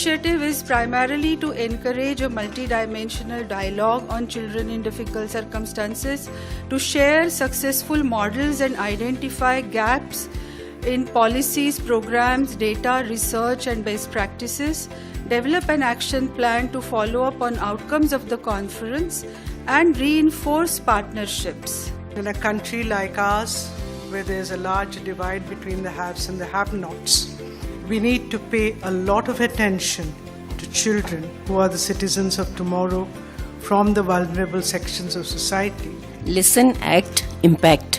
initiative is primarily to encourage a multidimensional dialogue on children in difficult circumstances, to share successful models and identify gaps in policies, programs, data, research and best practices, develop an action plan to follow up on outcomes of the conference and reinforce partnerships. In a country like ours, where there's a large divide between the haves and the have-nots, we need to pay a lot of attention to children who are the citizens of tomorrow from the vulnerable sections of society. Listen, act, impact.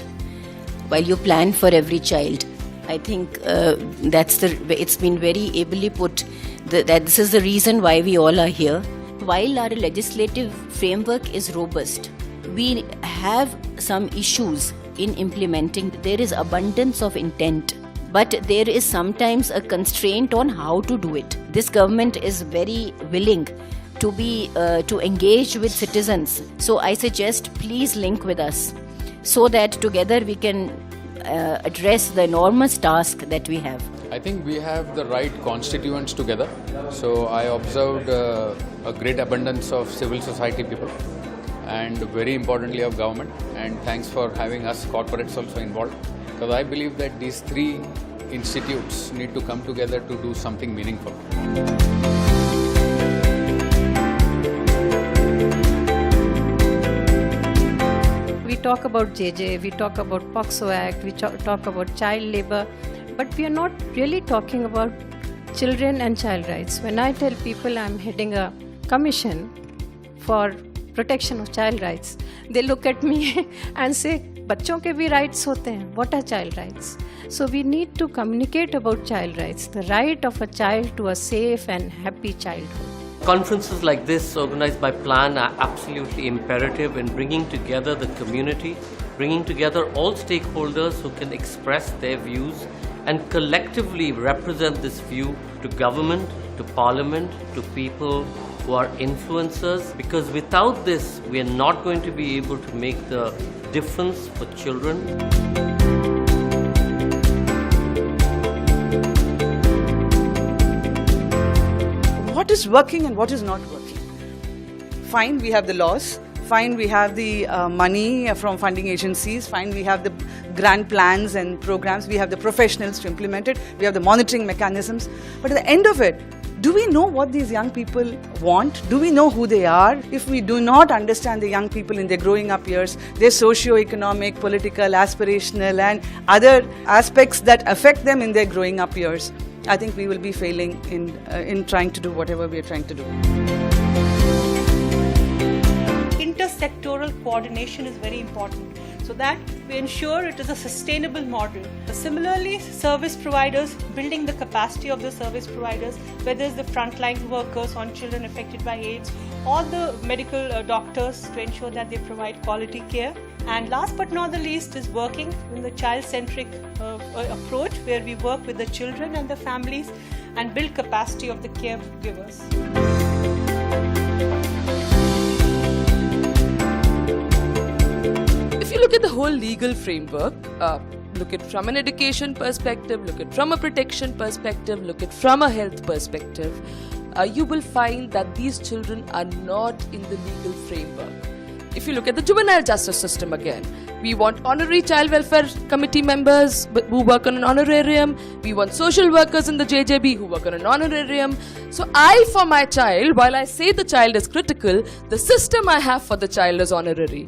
While you plan for every child, I think it's been very ably put that this is the reason why we all are here. While our legislative framework is robust, we have some issues in implementing. There is abundance of intent, but there is sometimes a constraint on how to do it. This government is very willing to engage with citizens. So I suggest please link with us so that together we can address the enormous task that we have. I think we have the right constituents together. So I observed a great abundance of civil society people and very importantly of government, and thanks for having us corporates also involved, because I believe that these three institutes need to come together to do something meaningful. We talk about JJ, we talk about POXO Act, we talk about child labor, but we are not really talking about children and child rights. When I tell people I'm heading a commission for protection of child rights, they look at me and say, बच्चों के भी rights होते हैं. What are child rights? So we need to communicate about child rights, the right of a child to a safe and happy childhood. Conferences like this organized by Plan are absolutely imperative in bringing together the community, bringing together all stakeholders who can express their views and collectively represent this view to government, to parliament, to people who are influencers, because without this we are not going to be able to make the difference for children. What is working and what is not working? Fine, we have the laws. Fine, we have the money from funding agencies. Fine, we have the grant plans and programs. We have the professionals to implement it. We have the monitoring mechanisms. But at the end of it, do we know what these young people want? Do we know who they are? If we do not understand the young people in their growing up years, their socio-economic, political, aspirational and other aspects that affect them in their growing up years, I think we will be failing in trying to do whatever we are trying to do. Intersectoral coordination is very important so that we ensure it is a sustainable model. Similarly, service providers, building the capacity of the service providers, whether it's the frontline workers on children affected by AIDS or the medical doctors, to ensure that they provide quality care. And last but not the least is working in the child-centric approach, where we work with the children and the families and build capacity of the caregivers. If you look at the whole legal framework, look at from an education perspective, look at from a protection perspective, look at from a health perspective, you will find that these children are not in the legal framework. If you look at the juvenile justice system again, we want honorary child welfare committee members who work on an honorarium. We want social workers in the JJB who work on an honorarium. So for my child, while I say the child is critical, the system I have for the child is honorary.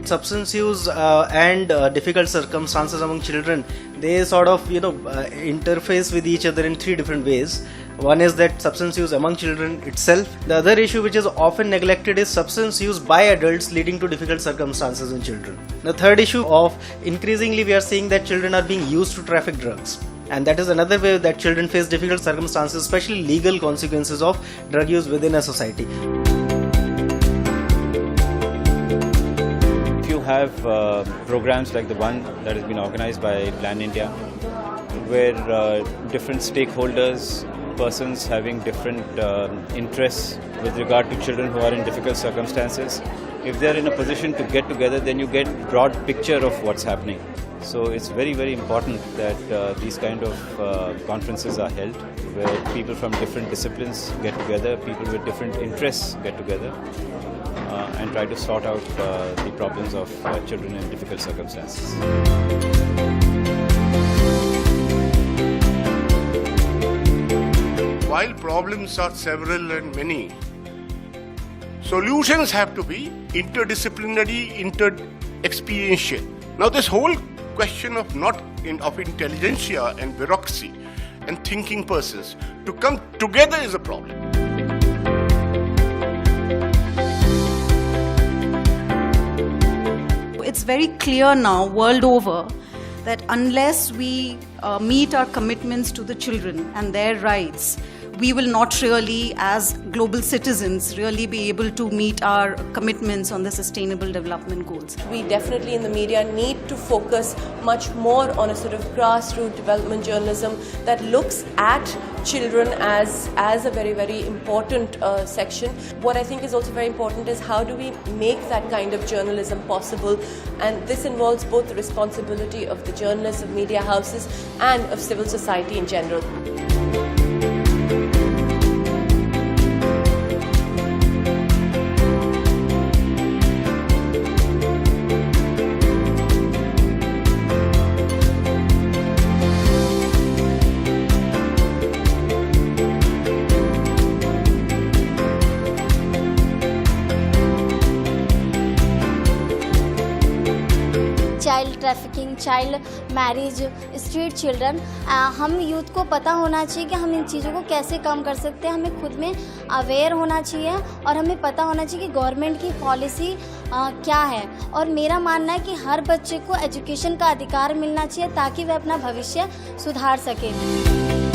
Substance use and difficult circumstances among children, they sort of interface with each other in three different ways. One is that substance use among children itself. The other issue which is often neglected is substance use by adults leading to difficult circumstances in children. The third issue of increasingly we are seeing that children are being used to traffic drugs. And that is another way that children face difficult circumstances, especially legal consequences of drug use within a society. Have programs like the one that has been organized by Plan India, where different stakeholders, persons having different interests with regard to children who are in difficult circumstances, if they are in a position to get together, then you get broad picture of what's happening. So it's very, very important that these kind of conferences are held, where people from different disciplines get together, people with different interests get together, and try to sort out the problems of children in difficult circumstances. While problems are several and many, solutions have to be interdisciplinary, inter-experiential. Now this whole question of of intelligentsia and bureaucracy and thinking persons to come together is a problem. It's very clear now, world over, that unless we meet our commitments to the children and their rights, we will not really, as global citizens, really be able to meet our commitments on the Sustainable Development Goals. We definitely in the media need to focus much more on a sort of grassroots development journalism that looks at children as a very, very important section. What I think is also very important is how do we make that kind of journalism possible, and this involves both the responsibility of the journalists, of media houses and of civil society in general. Child trafficking, child marriage, street children, हम youth को पता होना चाहिए कि हम इन चीज़ों को कैसे कम कर सकते हैं। हमें खुद में अवेयर होना चाहिए और हमें पता होना चाहिए कि गवर्नमेंट की पॉलिसी क्या है। और मेरा मानना है कि हर बच्चे को एजुकेशन का अधिकार मिलना चाहिए ताकि वह अपना भविष्य सुधार सके।